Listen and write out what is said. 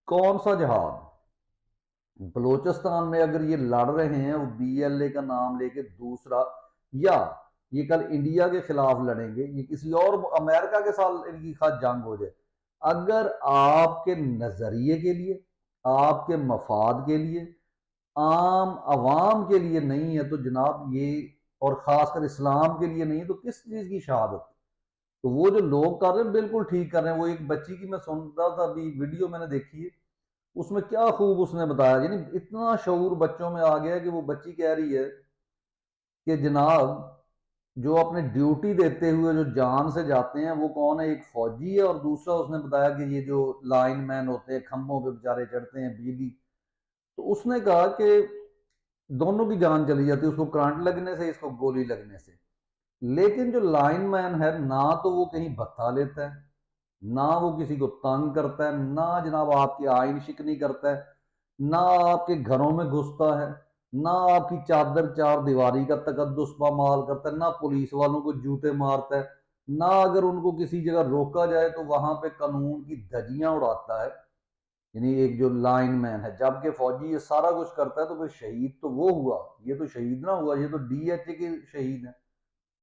कौन सा जहाद? बलूचिस्तान में अगर ये लड़ रहे हैं वो बीएलए का नाम लेके दूसरा, या ये कल इंडिया के खिलाफ लड़ेंगे, ये किसी और अमेरिका के साथ इनकी खास जंग हो जाए, अगर आपके नजरिए के लिए, आपके मफाद के लिए, आम आवाम के लिए नहीं है तो जनाब ये, और खासकर इस्लाम के लिए नहीं है तो किस चीज की शहादत? तो वो जो लोग कर रहे हैं बिल्कुल ठीक कर रहे हैं। वो एक बच्ची की मैं सुन रहा था अभी, वीडियो मैंने देखी है, उसमें क्या खूब उसने बताया, यानी इतना शऊर बच्चों में आ गया कि वो बच्ची कह रही है कि जनाब जो अपने ड्यूटी देते हुए जो जान से जाते हैं वो कौन है, एक फौजी है, और दूसरा उसने बताया कि ये जो लाइन मैन होते हैं खंभों पे बेचारे चढ़ते हैं बिजली। तो उसने कहा कि दोनों की जान चली जाती है, उसको करंट लगने से, इसको गोली लगने से। लेकिन जो लाइन मैन है ना तो वो कहीं भत्ता लेता है, ना वो किसी को तंग करता है, ना जनाब आपकी आइन शिकनी करता है, ना आपके घरों में घुसता है, ना आपकी चादर चार दीवारी का तकद्दुस पामाल करता है, ना पुलिस वालों को जूते मारता है, ना अगर उनको किसी जगह रोका जाए तो वहां पे कानून की धज्जियां उड़ाता है। यानी एक जो लाइन मैन है, जबकि फौजी ये सारा कुछ करता है, तो फिर शहीद तो वो हुआ, ये तो शहीद ना हुआ, ये तो डीएचए के शहीद है।